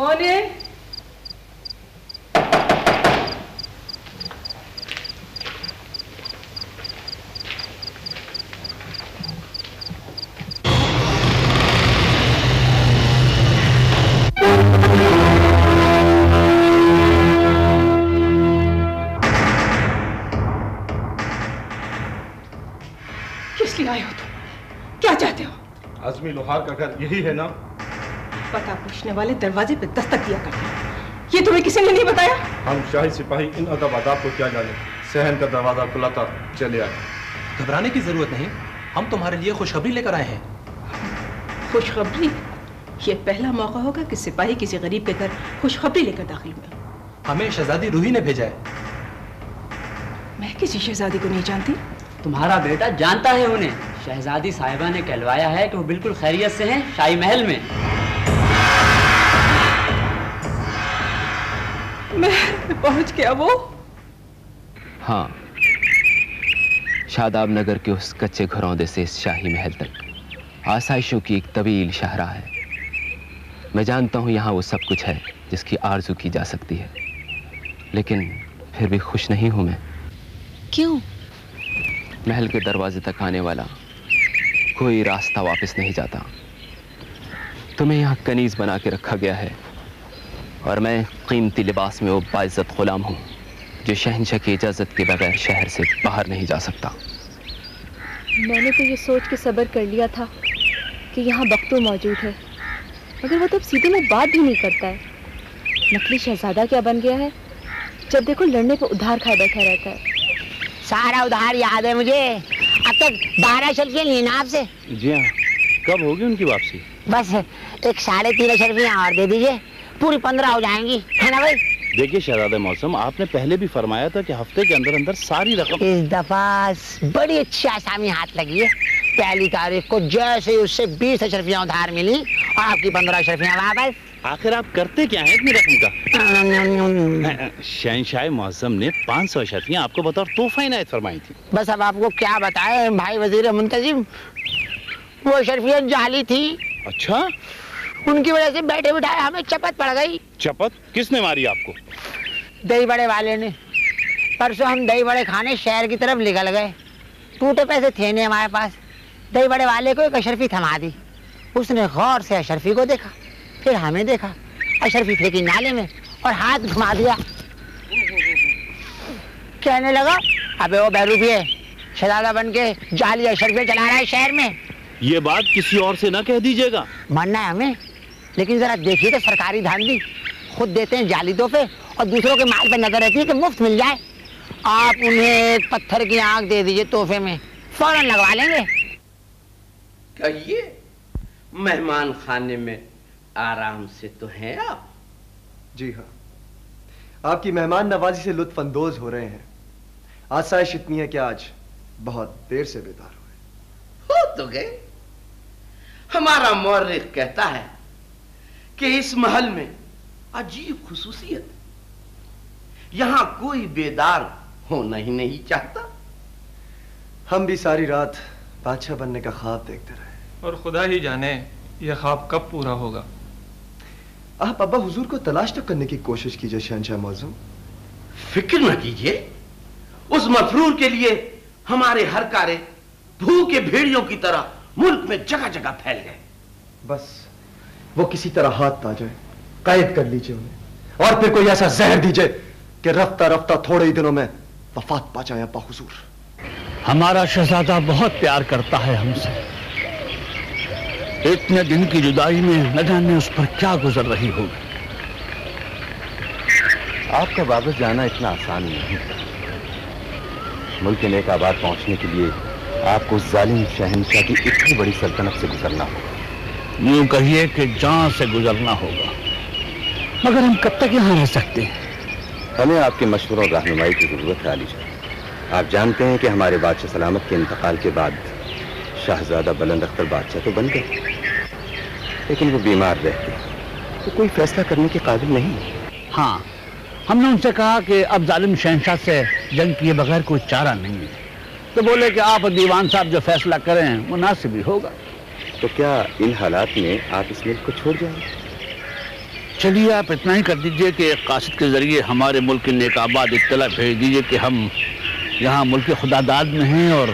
कौन है? किस लिए आए हो तुम? क्या चाहते हो? आजमी लोहार का घर यही है ना? पता पूछने वाले दरवाजे पे दस्तक दिया करते हैं। ये तुम्हें किसी ने नहीं बताया? हम शाही सिपाही इन अदब आदाब को क्या जाने। सहन का दरवाजा खुला था, चले आए। घबराने की जरूरत नहीं, हम तुम्हारे लिए खुशखबरी लेकर आए हैं। खुशखबरी? ये पहला मौका होगा कि सिपाही किसी गरीब के घर खुशखबरी लेकर दाखिल हुए। हमें शहजादी रूही ने भेजा है। मैं किसी शहजादी को नहीं जानती। तुम्हारा बेटा जानता है उन्हें। शहजादी साहिबा ने कहलवाया है कि वो बिल्कुल खैरियत से हैं शाही महल में। महल में पहुंच गया वो? हाँ, शादाब नगर के उस कच्चे घरौंदे से इस शाही महल तक आसाइशों की एक तवील शाहराह है। मैं जानता हूं यहाँ वो सब कुछ है जिसकी आरज़ू की जा सकती है, लेकिन फिर भी खुश नहीं हूं मैं। क्यों? महल के दरवाजे तक आने वाला कोई रास्ता वापस नहीं जाता। तुम्हें यहाँ कनीज बना के रखा गया है और मैं कीमती लिबास में वो बाइज्जत गुलाम हूँ जो शहंशाह की इजाज़त के बगैर शहर से बाहर नहीं जा सकता। मैंने तो ये सोच के सब्र कर लिया था कि यहाँ बख्तू मौजूद है, मगर वो तो अब सीधे में बात भी नहीं करता है। नकली शहजादा क्या बन गया है, जब देखो लड़ने पे उधार खाए बैठा रहता है। सारा उधार याद है मुझे। अब तक 12 शर्फियाँ ली ना आपसे। जी हाँ, कब होगी उनकी वापसी? बस एक 3.5 शर्फियाँ और दे दीजिए, पूरी 15 हो जाएंगी, है ना भाई? देखिए शहजादा मौसम, आपने पहले भी फरमाया था कि हफ्ते के अंदर अंदर सारी रकम। इस दफा बड़ी अच्छी आसामी हाथ लगी है। पहली तारीख को जैसे ही उससे 20 शर्फियाँ उधार मिली और आपकी 15 शर्फियाँ वापस। आखिर आप करते क्या हैं इतनी रकम का? शहंशाह मौसम ने 500 शर्फियाँ आपको बतौर तोहफा इनायत फरमाई थी। बस अब आपको क्या बताए भाई वजीर मुंतजिम, वो शर्फियाँ जाली थी। अच्छा? उनकी वजह से बैठे बिठाए हमें चपत पड़ गई। चपत किसने मारी आपको? दही बड़े वाले ने। परसों हम दही बड़े खाने शहर की तरफ निकल गए, टूटे पैसे थे नहीं हमारे पास। दही बड़े वाले को एक अशरफी थमा दी। उसने गौर से अशरफी को देखा, फिर हमें देखा। अशरफी फेंकी नाले में और हाथ घुमा दिया। कहने लगा, अबे वो बहरूपी है, शहजादा बन के जाली अशरफियाँ चला रहा है शहर में। ये बात किसी और से ना कह दीजिएगा। मानना है हमें, लेकिन जरा देखिए तो सरकारी धांधली। खुद देते हैं जाली तोहफे और दूसरों के माल पर नजर रहती है कि मुफ्त मिल जाए। आप उन्हें एक पत्थर की आंख दे दीजिए तोहफे में, फौरन लगवा लेंगे। कहिए, मेहमान खाने में आराम से तो हैं आप? जी हाँ, आपकी मेहमान नवाजी से लुत्फ अंदोज हो रहे हैं। आसाइश इतनी है कि आज बहुत देर से बेदार हुए। हो तो गए। हमारा मौर्रिख कहता है कि इस महल में अजीब खुसूसियत, यहां कोई बेदार होना ही नहीं चाहता। हम भी सारी रात बादशाह बनने का ख्वाब देखते रहे, और खुदा ही जाने यह ख्वाब कब पूरा होगा। आप अब्बा हुजूर को तलाश तो करने की कोशिश कीजिए शहंशाह मौज़ूम। फिक्र न कीजिए, उस मफरूर के लिए हमारे हर कारे भूखे भेड़ियों की तरह मुल्क में जगह जगह फैल गए। बस वो किसी तरह हाथ आ जाए, कैद कर लीजिए उन्हें, और फिर कोई ऐसा जहर दीजिए कि रफ्ता रफ्ता थोड़े ही दिनों में वफात पा जाए अब्बा हुजूर। हमारा शहजादा बहुत प्यार करता है हमसे। इतने दिन की जुदाई में न जाने उस पर क्या गुजर रही होगी। आपका वापस जाना इतना आसान नहीं था। मुल्क नेक आबाद पहुंचने के लिए आपको जालिम शहंशाह की इतनी बड़ी सल्तनत से गुजरना होगा। यूं कहिए कि जान से गुजरना होगा, मगर हम कब तक यहाँ रह सकते हैं? हमें आपके मशवरों और रहनुमाई की जरूरत है आली जान। आप जानते हैं कि हमारे बादशाह सलामत के इंतकाल के बाद शाहजादा बुलंद अख्तर बादशाह तो बन गए, लेकिन वो बीमार रहते, तो कोई फैसला करने के काबिल नहीं। हाँ, हमने उनसे कहा कि अब जालिम शहंशाह से जंग किए बगैर कोई चारा नहीं है, तो बोले कि आप दीवान साहब जो फैसला करें मुनासिब ही होगा। तो क्या इन हालात में आप इस मुल्क को छोड़ जाएंगे? चलिए आप इतना ही कर दीजिए कि एक कासिद के जरिए हमारे मुल्क की नेकाबाद इत्तला भेज दीजिए कि हम यहाँ मुल्क खुदादाद में हैं और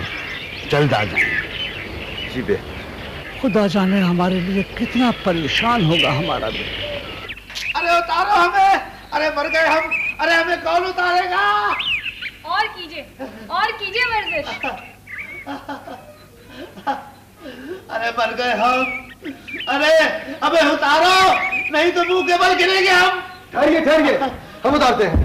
जल्द आ जाएं। जी बे। खुदा जाने हमारे लिए कितना परेशान होगा हमारा दिल। अरे उतारो हमें, अरे मर गए हम, अरे हमें कौन उतारेगा? और कीजिए वर्जिश। अरे मर गए हम, अरे हमें उतारो, नहीं तो मुंह के बल गिरेंगे हम। ठहरिए, हम उतारते हैं।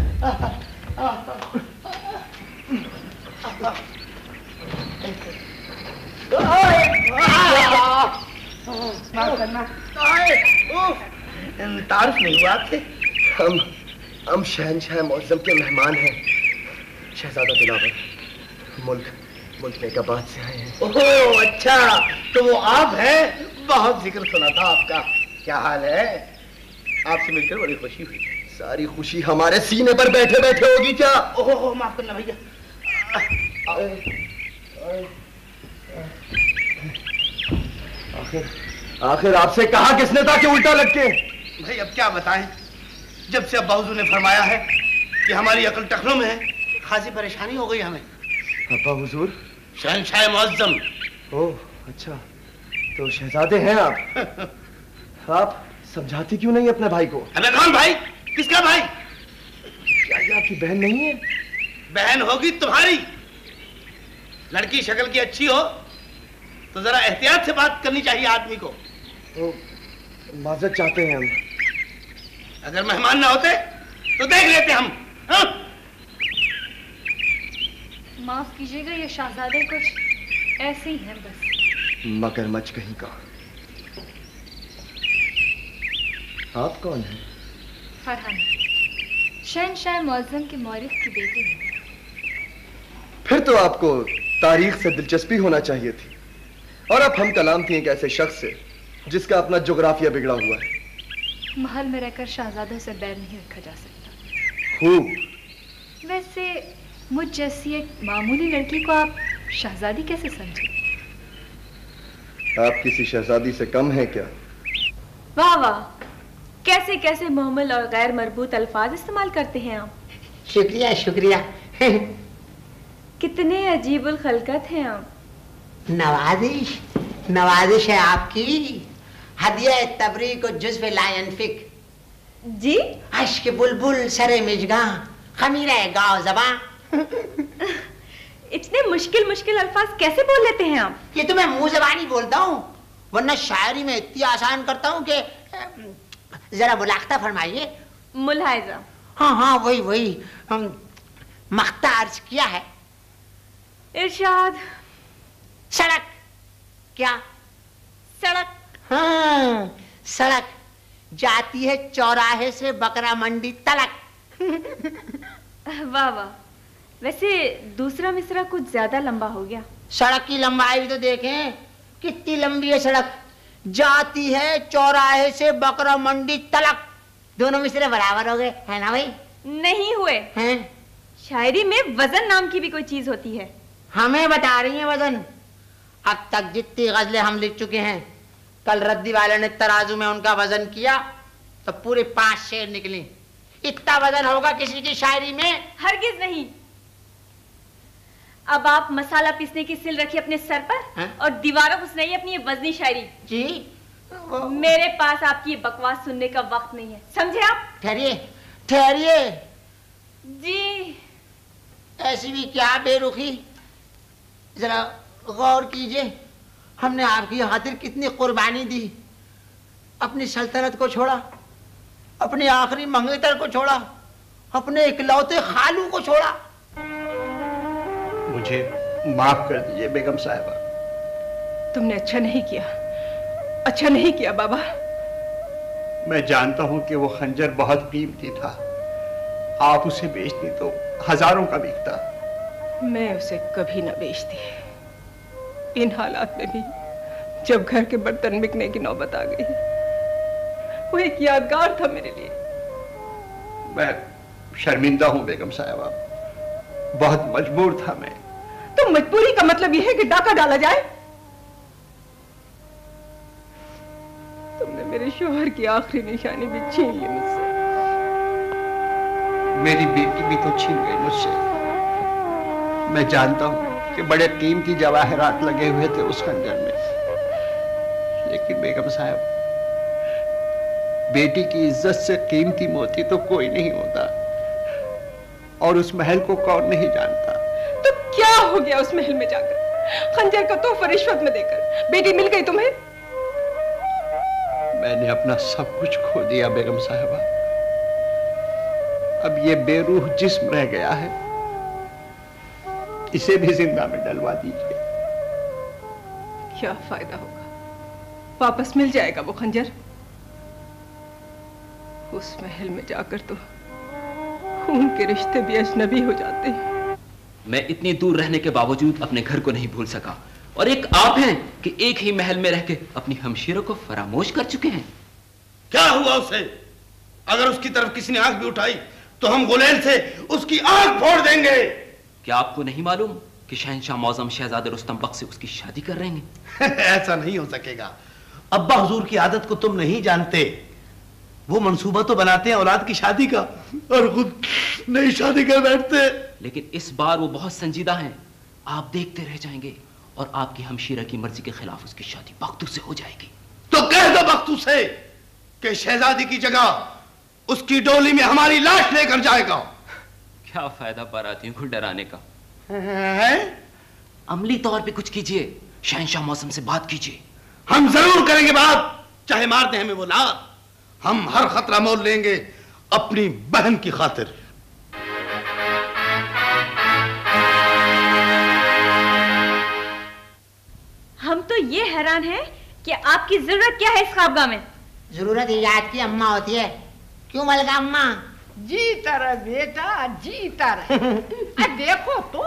तारुफ नहीं हुआ आपसे? हम शहनशाह मुअज़्ज़म के मेहमान हैं, शहजादा दिलावर, मुल्क नेकाबाद से आए हैं। ओह अच्छा, तो वो आप हैं? बहुत जिक्र सुना था आपका। क्या हाल है? आपसे मिलकर बड़ी खुशी हुई। सारी खुशी हमारे सीने पर बैठे बैठे होगी क्या? ओह माफ करना भैया। आखिर आपसे कहा किसने था कि उल्टा लटके? भाई अब क्या बताएं, जब से अब्बा हुजूर ने फरमाया है कि हमारी अकल टखनों में है, खासी परेशानी हो गई हमें। अब्बा हुजूर? शहनशाह मुअज़्ज़म। ओह अच्छा, तो शहजादे हैं आप? आप समझाती क्यों नहीं अपने भाई को? अबे कौन भाई? किसका भाई? क्या ये आपकी बहन नहीं है? बहन होगी तुम्हारी। लड़की शक्ल की अच्छी हो तो जरा एहतियात से बात करनी चाहिए आदमी को। तो माजरत चाहते हैं हम। अगर मेहमान ना होते तो देख लेते हम। हाँ? माफ कीजिएगा, ये शहजादे कुछ ऐसे ही हैं बस। मगरमच्छ कहीं का। आप कौन हैं? फरहान, शहनशाह मुअज़्ज़म के मौरिफ की बेटी हूँ। फिर तो आपको तारीख से दिलचस्पी होना चाहिए थी, और अब हम कलाम थी एक ऐसे शख्स से जिसका अपना जोग्राफिया बिगड़ा हुआ है। महल में रहकर शहजादों से बैर नहीं रखा जा सकता। खूब। वैसे मुझ जैसी एक मामूली लड़की को आप शहजादी कैसे समझे? आप किसी शहजादी से कम है क्या? वाह वाह, कैसे कैसे मुहम्मल और गैर मरबूत अल्फाज इस्तेमाल करते हैं आप। शुक्रिया शुक्रिया। कितने अजीबुल खलकत हैं आप। नवाजिश नवाजिश है आपकी। हदिया तबरी को जुज़्व ला यनफिक। जी? अश्क बुलबुल सरे मिजगा खमीरा गाँव ज़बां। इतने मुश्किल मुश्किल अल्फाज कैसे बोल लेते हैं आप? ये तो मैं मुंह ज़बानी बोलता हूँ, वरना शायरी में इतनी आसान करता हूँ कि जरा मुलाख्ता फरमाइए। मुलाहिजा। हाँ हाँ वही मख्ता अर्ज किया है। इरशाद। सड़क। क्या? सड़क। हाँ, सड़क जाती है चौराहे से बकरा मंडी तलक। वाह वाह, वैसे दूसरा मिसरा कुछ ज्यादा लंबा हो गया। सड़क की लंबाई भी तो देखें, कितनी लंबी है सड़क। जाती है चौराहे से बकरा मंडी तलक। दोनों मिसरे बराबर हो गए, है ना भाई? नहीं हुए हैं। शायरी में वजन नाम की भी कोई चीज होती है। हमें बता रही है वजन। अब तक जितनी गजलें हम लिख चुके हैं, कल रद्दी वाले ने तराजू में उनका वजन किया तो पूरे 5 शेर निकली। इतना वजन होगा किसी की शायरी में? हरगिज नहीं। अब आप मसाला पीसने की सिल रखिए अपने सर पर और दीवारों को सुनाइए अपनी ये वजनी शायरी। जी? मेरे पास आपकी ये बकवास सुनने का वक्त नहीं है, समझे आप? ठहरिए ठहरिए। जी? ऐसी भी क्या बेरुखी, जरा गौर कीजिए। हमने आपकी खातिर कितनी कुर्बानी दी। अपनी सल्तनत को छोड़ा, अपने आखिरी मंगेतर को छोड़ा, अपने इकलौते खालू को छोड़ा। मुझे माफ कर दीजिए बेगम साहिबा। तुमने अच्छा नहीं किया, अच्छा नहीं किया बाबा। मैं जानता हूं कि वो खंजर बहुत कीमती था। आप उसे बेचती तो हजारों का बिकता। मैं उसे कभी न बेचती। इन हालात में भी जब घर के बर्तन बिकने की नौबत आ गई, वो एक यादगार था मेरे लिए। मैं शर्मिंदा हूं बेगम साहिबा, बहुत मजबूर था मैं। तो मजबूरी का मतलब यह है कि डाका डाला जाए? तुमने मेरे शोहर की आखिरी निशानी भी छीन ली मुझसे। मेरी बेटी भी तो छीन गई मुझसे। मैं जानता हूँ कि बड़े कीमती जवाहरात लगे हुए थे उस खंजर में, लेकिन बेगम साहब, बेटी की इज्जत से कीमती मोती तो कोई नहीं होता, और उस महल को कौन नहीं जानता। तो क्या हो गया उस महल में जाकर? खंजर का तोहफा रिश्वत में देकर बेटी मिल गई तुम्हें? मैंने अपना सब कुछ खो दिया बेगम साहिबा। अब ये बेरूह जिस्म रह गया है, इसे भी जिंदा में डलवा दीजिए। क्या फायदा होगा? वापस मिल जाएगा वो खंजर? उस महल में जाकर तो खून के रिश्ते भी अजनबी हो जाते हैं। मैं इतनी दूर रहने के बावजूद अपने घर को नहीं भूल सका, और एक आप हैं कि एक ही महल में रह के अपनी हमशीरों को फरामोश कर चुके हैं। क्या हुआ उसे? अगर उसकी तरफ किसी ने आंख भी उठाई तो हम गुलेल से उसकी आंख फोड़ देंगे। क्या आपको नहीं मालूम कि शहंशाह मौजम शहजादे रुस्तम बख्श से उसकी शादी कर रहे हैं? ऐसा नहीं हो सकेगा। अब्बा हुजूर की आदत को तुम नहीं जानते। वो मंसूबा तो बनाते हैं औलाद की शादी का, और खुद नई शादी कर बैठते। लेकिन इस बार वो बहुत संजीदा हैं। आप देखते रह जाएंगे और आपकी हमशीरा की मर्जी के खिलाफ उसकी शादी बख्तू से हो जाएगी। तो कह दो बख्तू से कि शहजादी की जगह उसकी डोली में हमारी लाश लेकर जाएगा। क्या फायदा बारातियों को डराने का? है? अमली तौर पे कुछ कीजिए, शहंशाह मौसम से बात कीजिए। हम जरूर करेंगे बात, चाहे मार दे हमें वो लात। हम हर खतरा मोल लेंगे अपनी बहन की खातिर। हम तो ये हैरान हैं कि आपकी जरूरत क्या है इस ख्वाबगाह में? जरूरत इजाद की अम्मा होती है, क्यों मलका अम्मा? जीता रहे बेटा, जीता रहे। देखो तो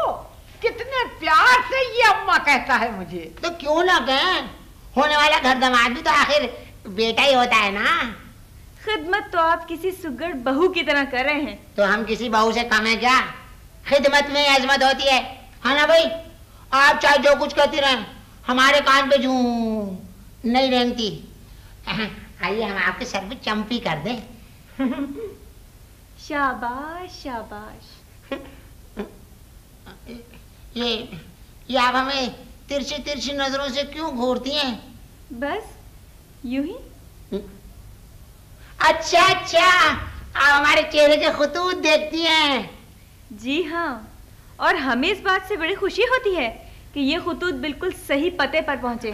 कितने प्यार से ये अम्मा कहता है मुझे। तो क्यों ना कहें, होने वाला घर दामाद भी तो आखिर बेटा ही होता है ना। खिदमत तो आप किसी सुगड़ बहू की तरह कर रहे हैं। तो हम किसी बहू से कम है क्या? खिदमत में अजमत होती है ना भाई? आप चाहे जो कुछ कहती रहें, हमारे कान पे जूं नहीं रेंगती। आइए हम आपके सर पे चंपी कर दें। शाबाश शाबाश। ये आप हमें तिरछी तिरछी नजरों से क्यों घूरती हैं? बस यूं ही। अच्छा अच्छा, आप हमारे चेहरे के खुतूत देखती हैं? जी हाँ, और हमें इस बात से बड़ी खुशी होती है कि ये खुतूत बिल्कुल सही पते पर पहुंचे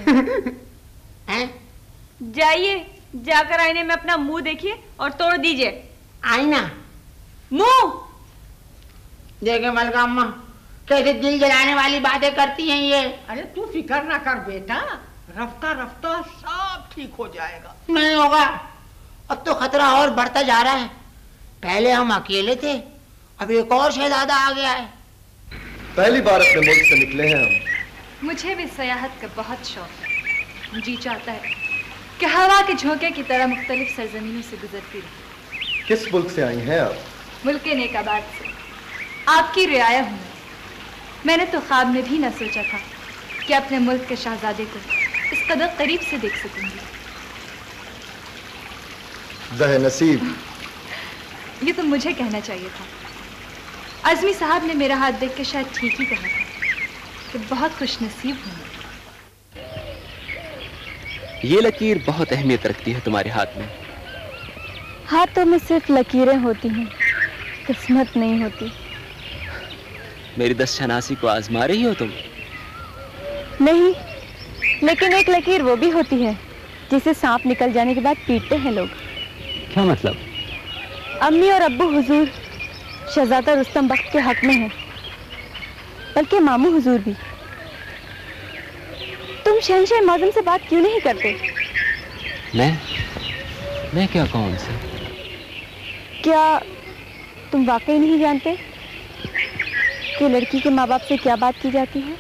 हैं। जाइए, जाकर आईने में अपना मुंह देखिए और तोड़ दीजिए। आईना? मुंह देखे मलका अम्मा, कैसे दिल जलाने वाली बातें करती हैं ये। अरे तू फिक्र ना कर बेटा, रफ्ता रफ्ता सब ठीक हो जाएगा। नहीं होगा, अब तो खतरा और बढ़ता जा रहा है। पहले हम अकेले थे, अब एक और शहजादा आ गया है। पहली बार अपने मुल्क से निकले हैं हम। मुझे भी सयाहत का बहुत शौक है। जी चाहता है कि हवा के झोंके की तरह मुख्तलिफ सरजमीनों से गुजरती रही। किस मुल्क से आई हैं आप? मुल्क नेकाबाद से। आपकी रियाया हूँ। मैंने तो ख्वाब में भी न सोचा था कि अपने मुल्क के शहजादे को इस कदर करीब से देख सकूंगी। ज़हे नसीब। ये तो मुझे कहना चाहिए था। आजमी साहब ने मेरा हाथ देख के शायद ठीक ही कहा था कि बहुत खुशनसीब हूँ। ये लकीर बहुत अहमियत रखती है तुम्हारे हाथ में। हाथों में सिर्फ लकीरें होती हैं, किस्मत नहीं होती। मेरी दस्तशनासी को आजमा रही हो तुम? नहीं, लेकिन एक लकीर वो भी होती है जिसे सांप निकल जाने के बाद पीटते हैं लोग। क्या मतलब? अम्मी और अब्बू हुजूर शहजादा रुस्तम बख्श के हक में हैं, बल्कि मामू हुजूर भी। तुम शहंशाह मौजम से बात क्यों नहीं करते? मैं क्या कहूँ उनसे? क्या तुम वाकई नहीं जानते कि लड़की के माँ बाप से क्या बात की जाती है?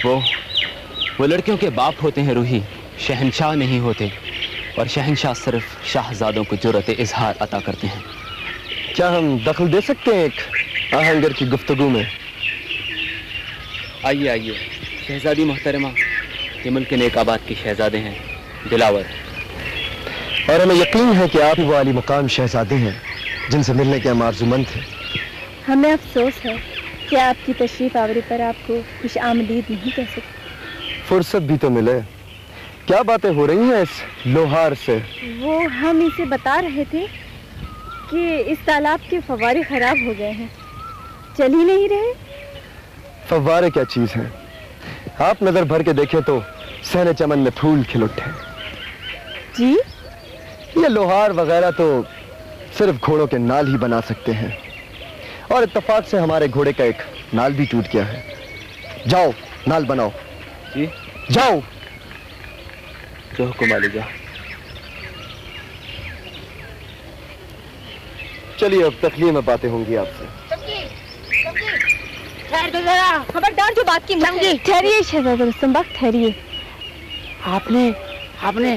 वो लड़कियों के बाप होते हैं रूही, शहंशाह नहीं होते। और शहंशाह सिर्फ शाहजादों को जुर्रत इजहार अता करते हैं। क्या हम दखल दे सकते हैं एक आहंगर की गुफ्तगू में? आइए आइए। शहजादी मोहतरमा, ये मुल्क नेकाबाद के शहजादे हैं, दिलावर। اور ہمیں یقین ہے کہ آپ ہی وہ عالی مقام شہزادے ہیں جن سے ملنے کے ہم آرزومند تھے۔ ہمیں افسوس ہے کہ آپ کی تشریف آوری پر آپ کو خوش آمدید نہیں کہہ سکتے۔ فرصت بھی تو ملے۔ کیا باتیں ہو رہی ہیں اس لوہار سے؟ وہ ہم اسے بتا رہے تھے کہ اس تالاب کے فوارے خراب ہو گئے ہیں، چل ہی نہیں رہے۔ فوارے کیا چیز ہیں؟ آپ نظر بھر کے دیکھیں تو صحن چمن میں پھول کھل اٹھے۔ جی؟ یہ لوہار وغیرہ تو صرف گھوڑوں کے نال ہی بنا سکتے ہیں، اور اتفاق سے ہمارے گھوڑے کا ایک نال بھی ٹوٹ گیا ہے۔ جاؤ نال بناؤ۔ جی جاؤ۔ جو حکم علی جا۔ چلیے اب تکلیف میں باتیں ہوں گی آپ سے۔ خبردار جو بات کی ٹھہریے شہزادہ رستم بخت، ٹھہریے۔ آپ نے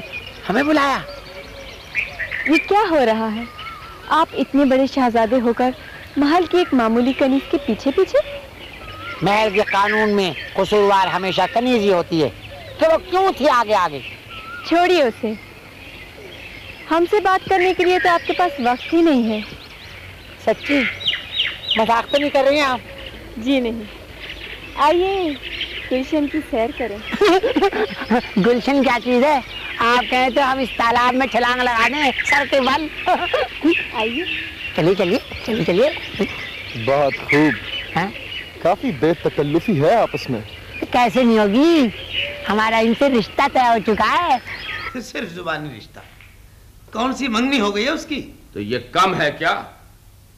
ہمیں بلایا؟ یہ کیا ہو رہا ہے؟ آپ اتنے بڑے شہزادے ہو کر محل کی ایک معمولی کنیز کے پیچھے پیچھے؟ محل کے قانون میں قصوروار ہمیشہ کنیز ہی ہوتی ہے، تو وہ کیوں تھی آگے آگے؟ چھوڑیے اسے، ہم سے بات کرنے کے لیے تو آپ کے پاس وقت ہی نہیں ہے۔ سچی مذاق تو نہیں کر رہی ہیں آپ؟ جی نہیں، آئیے گلشن کی سیر کریں۔ گلشن کیا چیز ہے؟ آپ کہیں تو ہم اس تالاب میں چھلانگ لگا دیں سر کے بل۔ آئیے چلیے چلیے چلیے چلیے۔ بہت خوب، کافی بے تکلفی ہے آپس میں۔ کیسے نہیں ہوگی، ہمارا ان سے رشتہ طے ہو چکا ہے۔ صرف زبانی رشتہ؟ کون سی منگنی ہو گئی ہے اس کی؟ تو یہ کم ہے کیا؟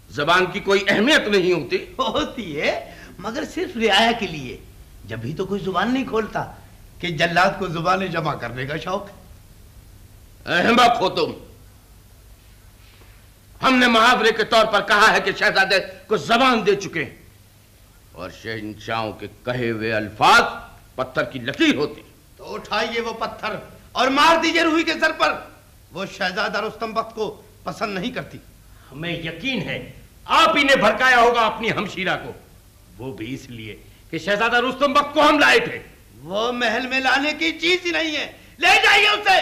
زبان کی کوئی اہمیت نہیں ہوتی؟ ہوتی ہے، مگر صرف رعایا کے لیے۔ جبھی تو کوئی زبان نہیں کھولتا کہ جلاد کو زبانیں جمع کرنے کا شوق ہے۔ احمق ہو تم۔ ہم نے محاورے کے طور پر کہا ہے کہ شہزادے کو زبان دے چکے ہیں، اور شہنشاہوں کے کہے ہوئے الفاظ پتھر کی لکیر ہوتی۔ تو اٹھائیے وہ پتھر اور مار دیجئے روحی کے سر پر۔ وہ شہزادہ رستم بخت کو پسند نہیں کرتی۔ ہمیں یقین ہے آپ ہی نے بھڑکایا ہوگا اپنی ہمشیرہ کو، وہ بھی اس لیے کہ شہزادہ رستم بخت کو ہم لائے تھے۔ وہ محل میں لانے کی چیز ہی نہیں ہے، لے جائیے اسے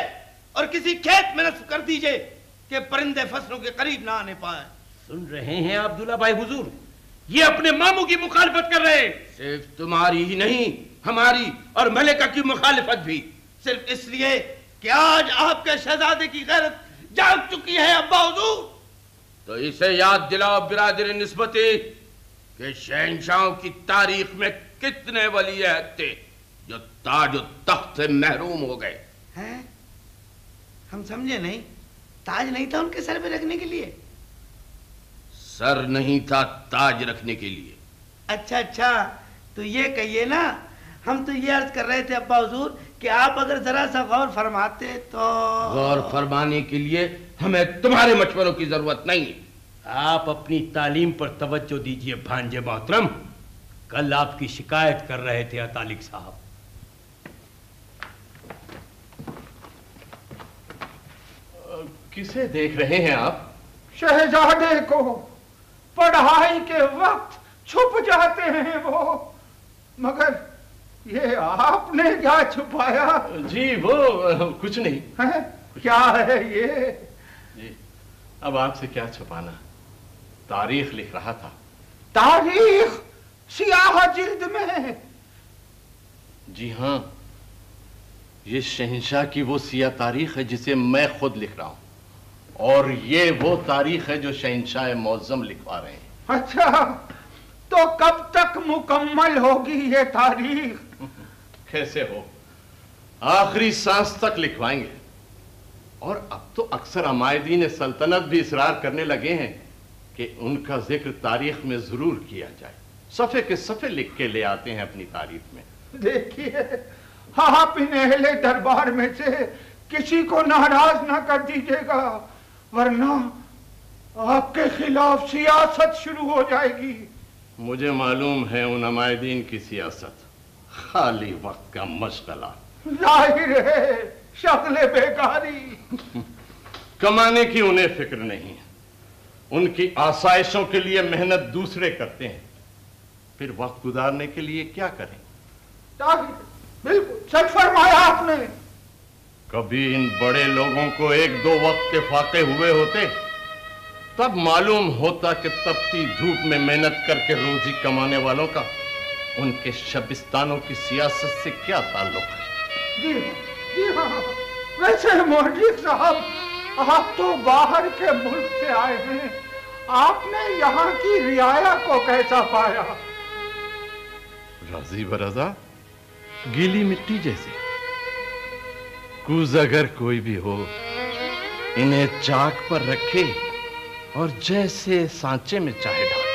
اور کسی کھیت میں نصب کر دیجئے کہ پرندے فصلوں کے قریب نہ آنے پائیں۔ سن رہے ہیں عبداللہ بھائی حضور، یہ اپنے ماموں کی مخالفت کر رہے ہیں۔ صرف تمہاری ہی نہیں، ہماری اور ملکہ کی مخالفت بھی۔ صرف اس لیے کہ آج آپ کے شہزادے کی غیرت جاگ چکی ہے ابا حضور۔ تو اسے یاد دلاؤ برادر نسبتی کہ شہنشاہوں کی تاریخ میں کتنے ولی عہد تھے جو تاج و تخت سے محروم ہو گئے ہیں؟ ہم سمجھے نہیں، تاج نہیں تھا ان کے سر پہ رکھنے کے لیے؟ سر نہیں تھا تاج رکھنے کے لیے۔ اچھا تو یہ کہیے نا، ہم تو یہ عرض کر رہے تھے ابا حضور کہ آپ اگر ذرا سا غور فرماتے تو۔ غور فرمانے کے لیے ہمیں تمہارے مشوروں کی ضرورت نہیں۔ آپ اپنی تعلیم پر توجہ دیجئے بھانجے محترم، کل آپ کی شکایت کر رہے تھے اطالق صاحب۔ کسے دیکھ رہے ہیں آپ؟ شہزادے کو پڑھائی کے وقت چھپ جاتے ہیں وہ، مگر یہ آپ نے کیا چھپایا؟ جی وہ کچھ نہیں۔ کیا ہے یہ؟ جی اب آپ سے کیا چھپانا، تاریخ لکھ رہا تھا۔ تاریخ سیاہ جلد میں؟ جی ہاں، یہ شہنشاہ کی وہ سیاہ تاریخ ہے جسے میں خود لکھ رہا ہوں، اور یہ وہ تاریخ ہے جو شہنشاہ معظم لکھوا رہے ہیں۔ اچھا تو کب تک مکمل ہوگی یہ تاریخ؟ کیسے ہو، آخری سانس تک لکھوائیں گے۔ اور اب تو اکثر عمائدین سلطنت بھی اصرار کرنے لگے ہیں کہ ان کا ذکر تاریخ میں ضرور کیا جائے، صفحے کے صفحے لکھ کے لے آتے ہیں اپنی تاریخ میں۔ دیکھیے آپ ان اہل دربار میں سے کسی کو ناراض نہ کر دیجیے گا، ورنہ آپ کے خلاف سیاست شروع ہو جائے گی۔ مجھے معلوم ہے ان عمائدین کی سیاست خالی وقت کا مشغلہ، ظاہر ہے شغل بیکاری۔ کمانے کی انہیں فکر نہیں، ان کی آسائشوں کے لیے محنت دوسرے کرتے ہیں، پھر وقت گزارنے کے لیے کیا کریں؟ بالکل سچ فرمایا آپ نے۔ कभी इन बड़े लोगों को एक दो वक्त के फाके हुए होते, तब मालूम होता कि तपती धूप में मेहनत करके रोजी कमाने वालों का उनके शबिस्तानों की सियासत से क्या ताल्लुक है। जी हाँ। वैसे मौलवी साहब, आप तो बाहर के मुल्क से आए हैं, आपने यहाँ की रियाया को कैसा पाया? राजी बरजा, गीली मिट्टी जैसे। कूज अगर कोई भी हो, इन्हें चाक पर रखे और जैसे सांचे में चाहे डाले।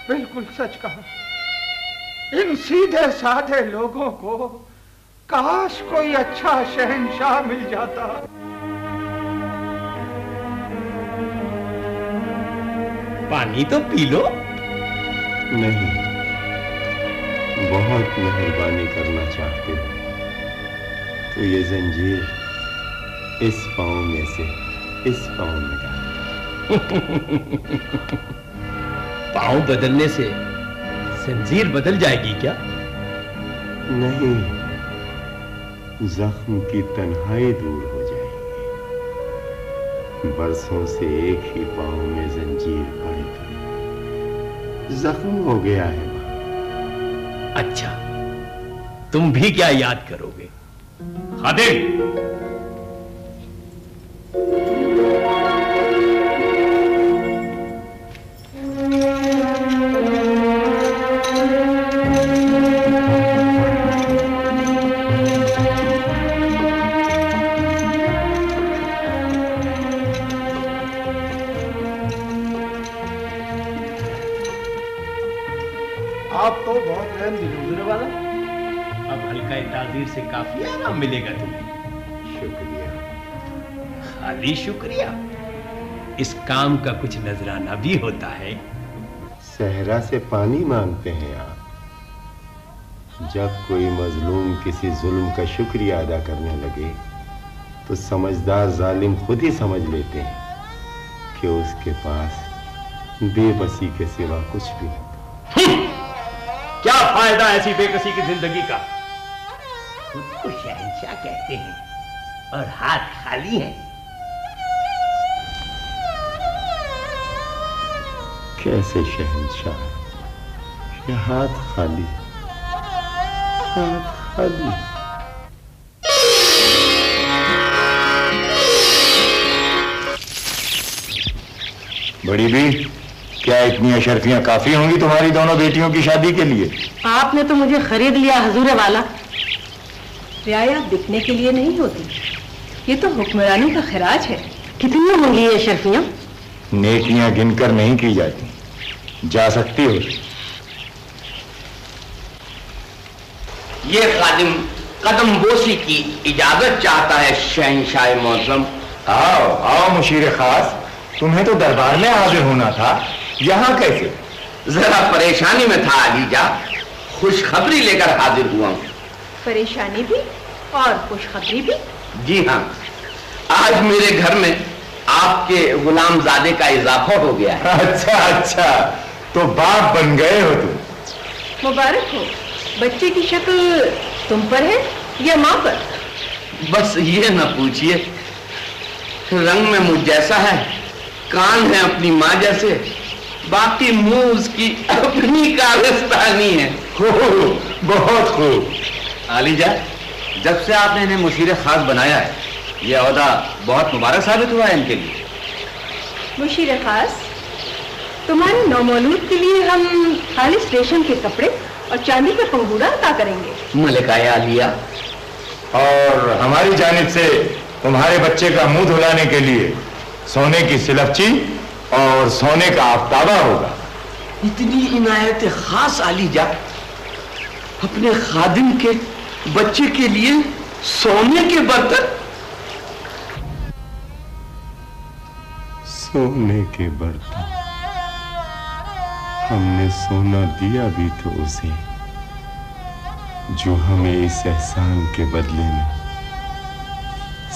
बिल्कुल सच कहा। इन सीधे साधे लोगों को काश कोई अच्छा शहंशाह मिल जाता। पानी तो पी लो। नहीं, बहुत मेहरबानी करना चाहते हो तो ये जंजीर इस पांव में से इस पांव में डाल। पांव बदलने से जंजीर बदल जाएगी क्या? नहीं, जख्म की तन्हाई दूर हो जाएगी। बरसों से एक ही पांव में जंजीर पड़े पड़े जख्म हो गया है। अच्छा, तुम भी क्या याद करोगे? खादिम, आप तो बहुत रहम दिल हुजूर वाला। अब हल्का ताज़ीर से काफी आराम मिलेगा तुम्हें। शुक्रिया। खाली शुक्रिया? इस काम का कुछ नजराना भी होता है। सहरा से पानी मांगते हैं आप। जब कोई मजलूम किसी जुल्म का शुक्रिया अदा करने लगे तो समझदार जालिम खुद ही समझ लेते हैं कि उसके पास बेबसी के सिवा कुछ भी नहीं। क्या फायदा ऐसी बेकसी की जिंदगी का? खुद को शहंशाह कहते हैं और हाथ खाली हैं। कैसे शहंशाह? ये हाथ खाली, हाथ खाली। बड़ी भी, क्या इतनी अशर्फियां काफी होंगी तुम्हारी दोनों बेटियों की शादी के लिए? आपने तो मुझे खरीद लिया हुजूर वाला। रियाया बिकने के लिए नहीं होती, ये तो हुक्मरानी का खिराज है। कितनी होंगी ये अशर्फियां? नेकियां गिनकर नहीं की जाती, जा सकती हो। ये खादिम कदम बोसी की इजाजत चाहता है शहंशाह मौसम। आओ आओ मुशीर खास, तुम्हें तो दरबार में हाजिर होना था, यहाँ कैसे? जरा परेशानी में था अलीजा, खुशखबरी लेकर हाजिर हुआ हूँ। परेशानी भी और खुशखबरी भी? जी हाँ, आज मेरे घर में आपके गुलामजादे का इजाफा हो गया है। अच्छा अच्छा, तो बाप बन गए हो तुम। मुबारक हो। बच्चे की शक्ल तुम पर है या माँ पर? बस ये न पूछिए, रंग में मुझ जैसा है, कान है अपनी माँ जैसे, बाकी मुंह उसकी अपनी कागस्तानी है। बहुत खूब। आलीजा, जब से आपने इन्हें मुशीर खास बनाया है, ये औहदा बहुत मुबारक साबित हुआ है इनके लिए। मुशीर खास, तुम्हारे नौमौलूद के लिए हम खालिस रेशम के कपड़े और चांदी का पंगूड़ा अता करेंगे। मलिका आलिया, और हमारी जानिब से तुम्हारे बच्चे का मुंह धुलाने के लिए सोने की सिलफची और सोने का आफ्ताबा होगा। इतनी इनायत खास आलीजा, अपने खादिम के बच्चे के लिए सोने के बर्तन? सोने के बर्तन? हमने सोना दिया भी तो उसे, जो हमें इस एहसान के बदले में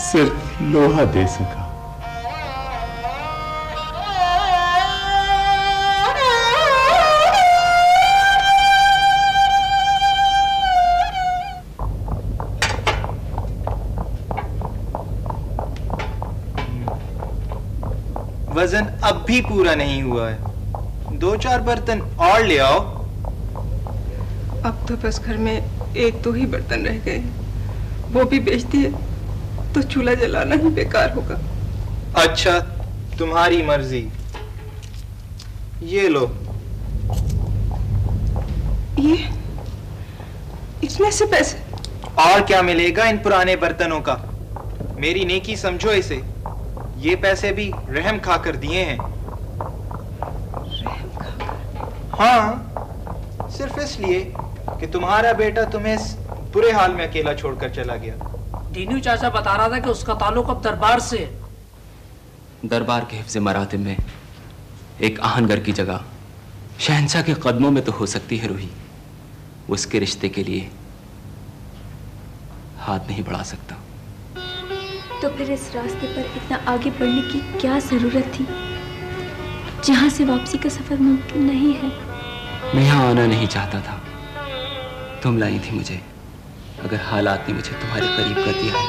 सिर्फ लोहा दे सका। वजन अब भी पूरा नहीं हुआ है, 2-4 बर्तन और ले आओ। अब तो बस घर में 1-2 ही बर्तन रह गए, वो भी बेच दिए तो चूल्हा जलाना ही बेकार होगा। अच्छा, तुम्हारी मर्जी। ये लो। ये इसमें से पैसे? और क्या मिलेगा इन पुराने बर्तनों का? मेरी नेकी समझो इसे। ये पैसे भी रहम खाकर दिए हैं। हाँ, सिर्फ इसलिए कि तुम्हारा बेटा तुम्हें इस बुरे हाल में अकेला छोड़कर चला गया। दीनू चाचा बता रहा था कि उसका ताल्लुक अब दरबार से है। दरबार के हिफ्ज़ मरातिब में एक आहनगर की जगह शहंशाह के कदमों में तो हो सकती है रूही, उसके रिश्ते के लिए हाथ नहीं बढ़ा सकता। तो फिर इस रास्ते पर इतना आगे बढ़ने की क्या जरूरत थी जहां से वापसी का सफर मुमकिन नहीं है? मैं यहाँ आना नहीं चाहता था, तुम लाई थी मुझे। अगर हालात ने मुझे तुम्हारे करीब कर दिया है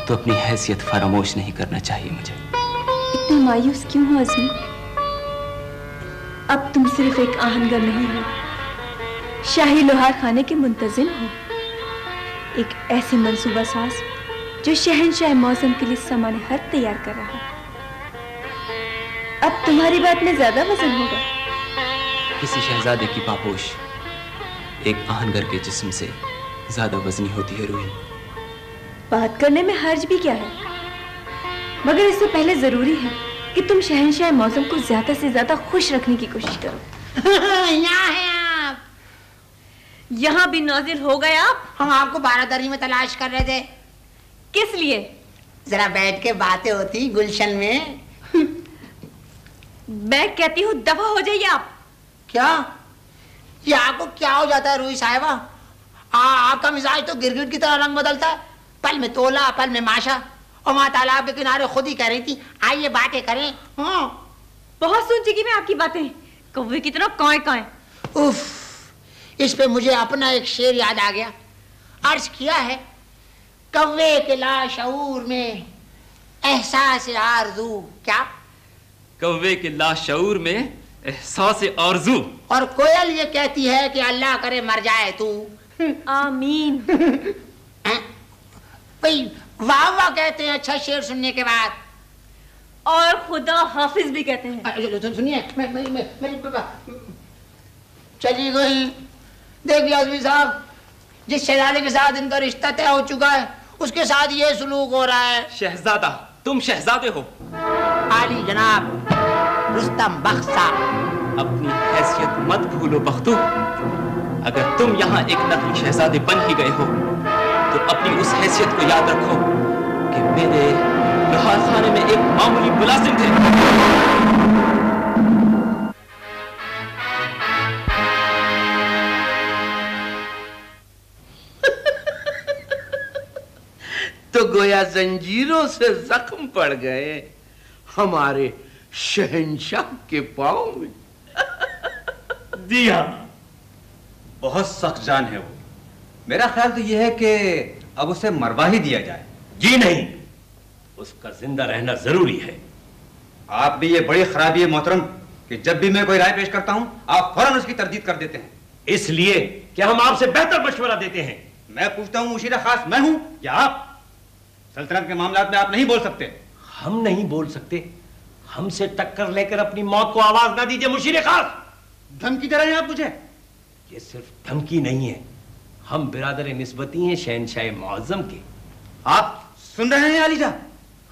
तो अपनी हैसियत फरामोश नहीं करना चाहिए मुझे। इतना मायूस क्यों हो अज़मी? अब तुम सिर्फ एक आहनगर नहीं हो, शाही लोहार खाने के मुंतजिम हो, एक ऐसे मंसूबा साज जो शहंशाह मौसम के लिए सामान हर तैयार कर रहा है। अब तुम्हारी बात में ज्यादा वजन होगा। किसी शहजादे की पापोश एक आहनगर के जिस्म से ज्यादा वजनी होती है रूही। बात करने में हर्ज भी क्या है, मगर इससे पहले जरूरी है कि तुम शहंशाह मौसम को ज्यादा से ज्यादा खुश रखने की कोशिश करो। यहाँ है आप। यहाँ भी नाजिल हो गए आप? हम आपको बारादरी में तलाश कर रहे थे। किस लिए? जरा बैठ के बातें होती गुलशन में। मैं कहती हूँ दफा हो जाइए आप। क्या ये आपको क्या हो जाता है रूही साहिबा? आपका मिजाज तो गिरगिट की तरह रंग बदलता है, पल में तोला पल में माशा। और वहां तालाब के किनारे खुद ही कह रही थी आइए बातें करें। हाँ बहुत सुन चुकी मैं आपकी बातें, कौवे की तरह काए काए। उफ, इस पे मुझे अपना एक शेर याद आ गया। अर्ज किया है कौवे के लाशऊर में एहसास आरज़ू। क्या? कौवे के लाशऊर में एहसास आरज़ू। और कोयल ये कहती है कि अल्लाह करे मर जाए तू। आमीन। भाई वाह वाह कहते हैं अच्छा शेर सुनने के बाद, और खुदा हाफिज भी कहते हैं। सुनिए चली गई। देख लिया आज़मी साहब, जिस शहजादे के साथ इनका रिश्ता तय हो चुका है उसके साथ ये सलूक हो रहा है। शहजादा, तुम शहजादे हो। आली जनाब रुस्तम बख्श साहब। अपनी हैसियत मत भूलो बख्तू। अगर तुम यहाँ एक नकली शहजादे बन ही गए हो तो अपनी उस हैसियत को याद रखो कि मेरे लोहार खाने में एक मामूली मुलाजिम थे। तो गोया जंजीरों से जख्म पड़ गए हमारे शहंशाह के पांव में। जी हाँ, बहुत सख्त जान है वो। मेरा ख्याल तो यह है कि अब उसे मरवा ही दिया जाए। जी नहीं, उसका जिंदा रहना जरूरी है। आप भी ये बड़ी खराबी है मोहतरम कि जब भी मैं कोई राय पेश करता हूं आप फौरन उसकी तरदीद कर देते हैं। इसलिए कि हम आपसे बेहतर मशवरा देते हैं। मैं पूछता हूं मुशीर खास मैं हूं या आप? सल्तनत के मामलात में आप नहीं बोल सकते। हम नहीं बोल सकते? हमसे टक्कर लेकर अपनी मौत को आवाज ना दीजिए मुशीर खास। धमकी दे रहे हैं आप मुझे? ये सिर्फ धमकी नहीं है, हम बिरादर निस्बती हैं शहंशाह मुअज़्ज़म के। आप सुन रहे हैं आलीजा?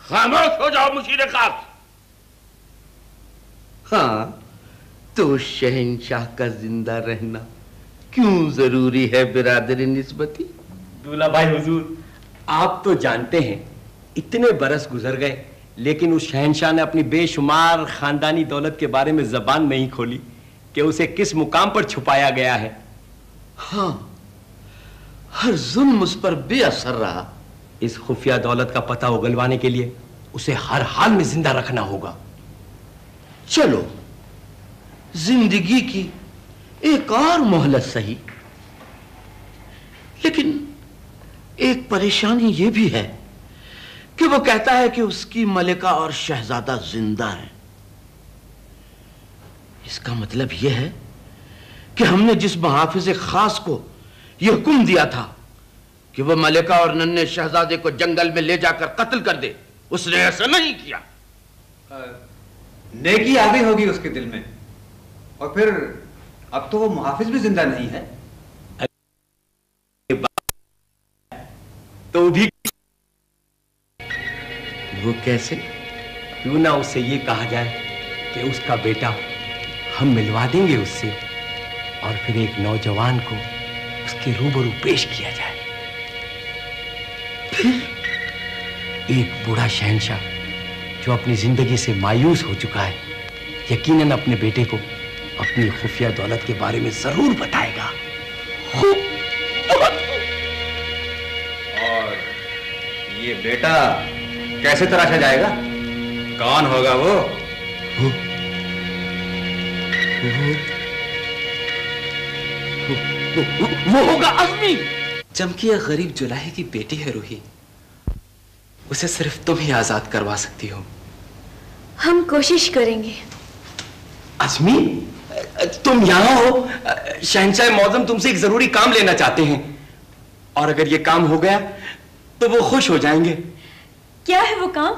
खामोश हो जाओ मुशीर खास। हाँ, तो शहंशाह का जिंदा रहना क्यों जरूरी है बिरादर निस्बती? दूल्हा भाई हुजूर, आप तो जानते हैं इतने बरस गुजर गए लेकिन उस शहंशाह ने अपनी बेशुमार खानदानी दौलत के बारे में जबान नहीं खोली कि उसे किस मुकाम पर छुपाया गया है। हाँ, हर जुल्म उस पर बेअसर रहा। इस खुफिया दौलत का पता उगलवाने के लिए उसे हर हाल में जिंदा रखना होगा। चलो, जिंदगी की एक और मोहलत सही, लेकिन एक परेशानी यह भी है کہ وہ کہتا ہے کہ اس کی ملکہ اور شہزادہ زندہ ہیں۔ اس کا مطلب یہ ہے کہ ہم نے جس محافظ خاص کو یہ حکم دیا تھا کہ وہ ملکہ اور ننھے شہزادے کو جنگل میں لے جا کر قتل کر دے، اس نے ایسا نہیں کیا۔ نیکی آ گئی ہوگی اس کے دل میں، اور پھر اب تو وہ محافظ بھی زندہ نہیں ہے تو بھی وہ کیسے؟ کیوں نہ اس سے یہ کہا جائے کہ اس کا بیٹا ہم ملوا دیں گے اس سے، اور پھر ایک نوجوان کو اس کے روبرو پیش کیا جائے۔ پھر ایک بوڑھا شہنشاہ جو اپنی زندگی سے مایوس ہو چکا ہے یقیناً اپنے بیٹے کو اپنی خفیہ دولت کے بارے میں ضرور بتائے گا۔ اور یہ بیٹا کیسے تراشا جائے گا؟ کون ہوگا وہ ہوگا عزمی۔ چمکی ایک غریب جولاہے کی بیٹی ہے روحی، اسے صرف تم ہی آزاد کروا سکتی ہو۔ ہم کوشش کریں گے۔ عزمی تم یہاں ہو، شہنشاہ معظم تم سے ایک ضروری کام لینا چاہتے ہیں، اور اگر یہ کام ہو گیا تو وہ خوش ہو جائیں گے۔ کیا ہے وہ کام؟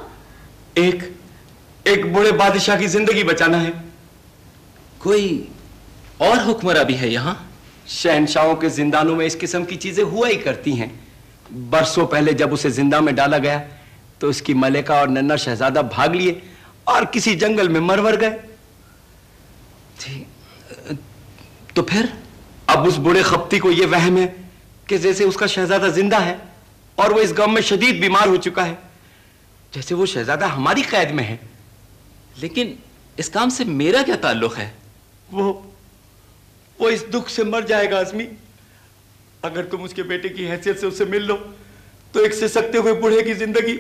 ایک بڑے بادشاہ کی زندگی بچانا ہے۔ کوئی اور حکمراں بھی ہے یہاں؟ شہنشاہوں کے زندانوں میں اس قسم کی چیزیں ہوا ہی کرتی ہیں۔ برسوں پہلے جب اسے زندہ میں ڈالا گیا تو اس کی ملکہ اور ننھا شہزادہ بھاگ لیے اور کسی جنگل میں مر گئے۔ تو پھر اب اس بڑے خپتی کو یہ وہم ہے کہ جیسے اس کا شہزادہ زندہ ہے اور وہ اس غم میں شدید بیمار ہو چکا ہے، جیسے وہ شہزادہ ہماری قید میں ہے۔ لیکن اس کام سے میرا کیا تعلق ہے؟ وہ اس دکھ سے مر جائے گا عزمی۔ اگر تم اس کے بیٹے کی حیثیت سے اسے مل لو تو ایک سسکتے ہوئے بوڑھے کی زندگی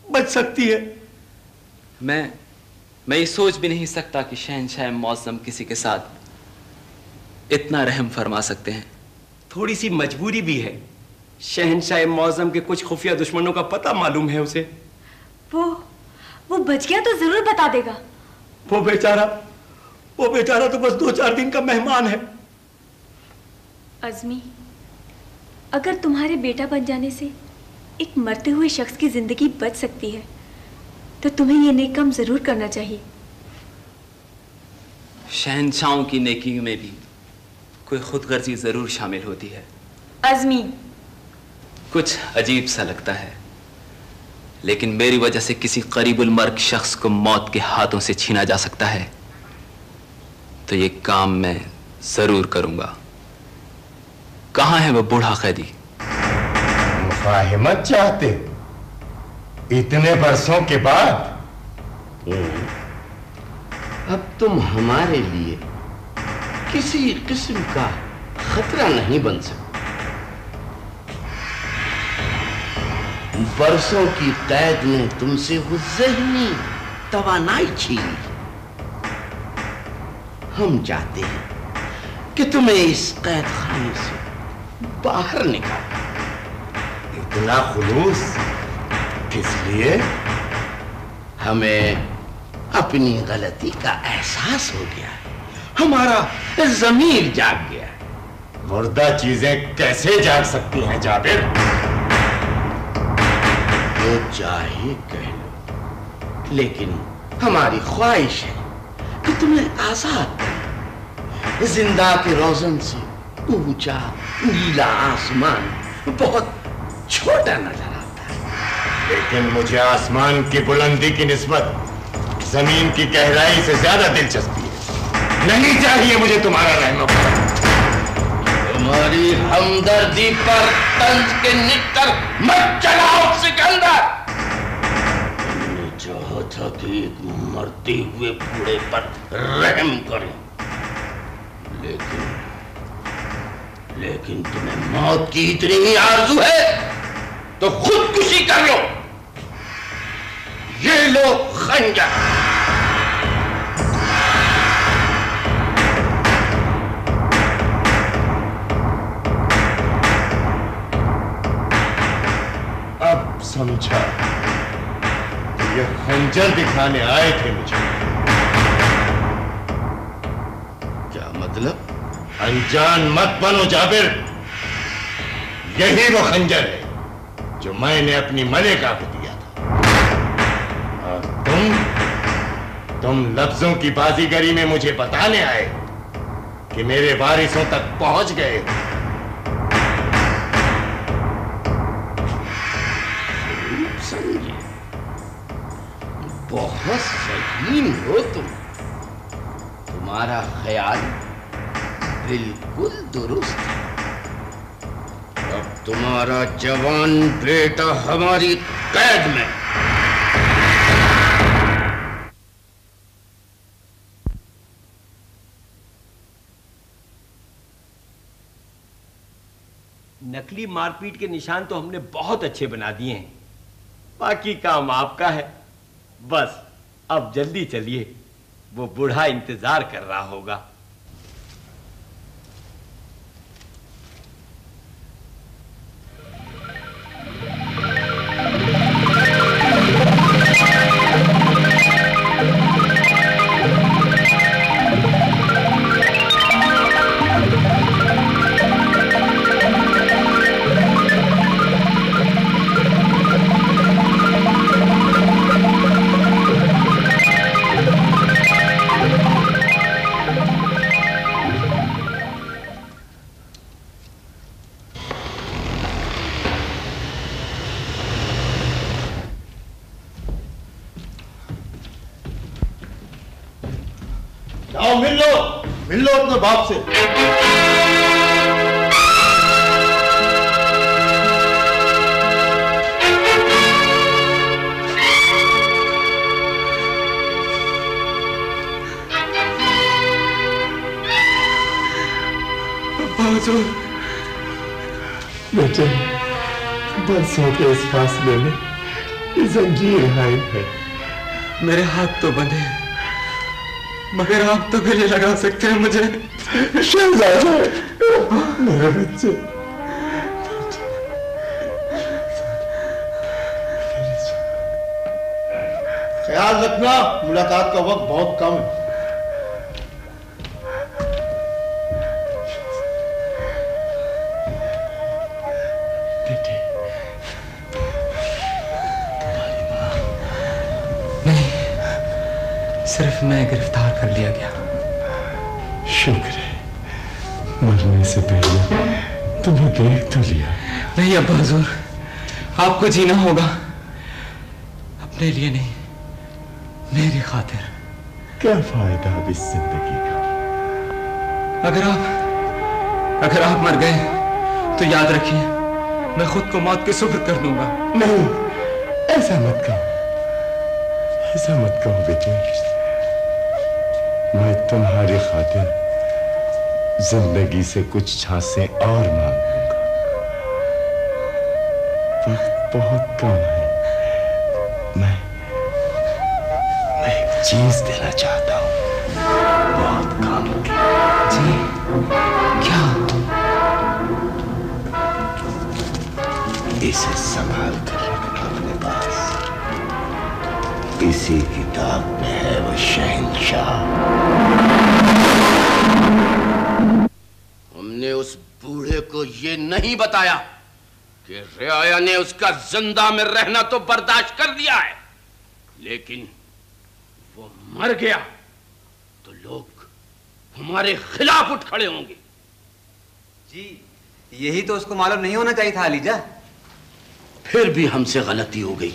بچ سکتی ہے۔ میں یہ سوچ بھی نہیں سکتا کہ شہنشاہ معظم کسی کے ساتھ اتنا رحم فرما سکتے ہیں۔ تھوڑی سی مجبوری بھی ہے۔ شہنشاہ معظم کے کچھ خفیہ دشمنوں کا پتہ معلوم ہے اسے۔ وہ بچ گیا تو ضرور بتا دے گا۔ وہ بیچارہ تو بس 2-4 دن کا مہمان ہے۔ عزمی، اگر تمہارے بیٹا بن جانے سے ایک مرتے ہوئے شخص کی زندگی بچ سکتی ہے تو تمہیں یہ نیک کام ضرور کرنا چاہیے۔ شہنشاہوں کی نیکی میں بھی کوئی خود غرضی ضرور شامل ہوتی ہے۔ عزمی، کچھ عجیب سا لگتا ہے، لیکن میری وجہ سے کسی قریب المرگ شخص کو موت کے ہاتھوں سے چھینا جا سکتا ہے تو یہ کام میں ضرور کروں گا۔ کہاں ہے وہ بوڑھا قیدی؟ مفاہمت چاہتے ہو اتنے برسوں کے بعد؟ اب تم ہمارے لیے کسی قسم کا خطرہ نہیں بن سکتے۔ برسوں کی قید نے تم سے وہ ذہنی توانائی چھینی۔ ہم چاہتے ہیں کہ تمہیں اس قید خانے سے باہر نکالا۔ اتنا خلوص کس لیے؟ ہمیں اپنی غلطی کا احساس ہو گیا ہے، ہمارا ضمیر جاگ گیا ہے۔ مردہ چیزیں کیسے جاگ سکتی ہیں جابر؟ جو چاہے کہہ لو، لیکن ہماری خواہش ہے کہ تمہیں آزاد کریں۔ زندہ کے روزن سے اونچا نیلا آسمان بہت چھوٹا نظر آتا ہے، لیکن مجھے آسمان کی بلندی کی نسبت زمین کی گہرائی سے زیادہ دلچسپی ہے۔ نہیں چاہیے مجھے تمہارا رحم و کرم۔ تمہاری ہمدردی پر طنز کے نکر مت چلاؤ سکندر۔ ہم نے چاہا تھا کہ ایک مرتے ہوئے بوڑھے پر رحم کریں، لیکن تمہیں موت کی اتنی ہی آرزو ہے تو خودکشی کر لو۔ یہ لو خنجر۔ समझा ये खंजर दिखाने आए थे मुझे। क्या मतलब? अनजान मत बनो जाबिर, यही वो खंजर है जो मैंने अपनी मलिका को दिया था। और तुम लफ्जों की बाजीगरी में मुझे बताने आए कि मेरे वारिसों तक पहुंच गए। बहुत सहीन हो तुम, तुम्हारा ख्याल बिल्कुल दुरुस्त है। अब तुम्हारा जवान बेटा हमारी कैद में। नकली मारपीट के निशान तो हमने बहुत अच्छे बना दिए हैं, बाकी काम आपका है। बस अब जल्दी चलिए, वो बूढ़ा इंतजार कर रहा होगा। आओ मिल लो अपने बाप से। बेटे, बरसों के इस फासले में ये जंजीर हाय है। मेरे हाथ तो बंधे हैं, मगर आप तो गले लगा सकते हैं मुझे। शहजादा, मेरे बच्चे, ख्याल रखना, मुलाकात का वक्त बहुत कम है। सिर्फ मैं गिरफ्तार कर लिया गया। शुक्र है, मरने से पहले तुम्हें देख तो लिया। नहीं अब्बा हुजूर, आपको जीना होगा, अपने लिए नहीं, मेरी खातिर। क्या फायदा अब इस जिंदगी का? अगर आप मर गए तो याद रखिए, मैं खुद को मौत के सुपुर्द कर दूंगा। नहीं, ऐसा मत कहो, ऐसा मत कहो बेटे। मैं तुम्हारी खातिर जिंदगी से कुछ झांसे और मांग लूंगा। वक्त बहुत कम है। मैं एक चीज देना चाहता हूं, बहुत काम की। जी, क्या? इसे संभाल कर रखना अपने पास। इसी किताब में है वो शहंशाह। हमने उस बूढ़े को ये नहीं बताया कि रियाया ने उसका जिंदा में रहना तो बर्दाश्त कर लिया है, लेकिन वो मर गया तो लोग हमारे खिलाफ उठ खड़े होंगे। जी, यही तो उसको मालूम नहीं होना चाहिए था अलीजा। फिर भी हमसे गलती हो गई।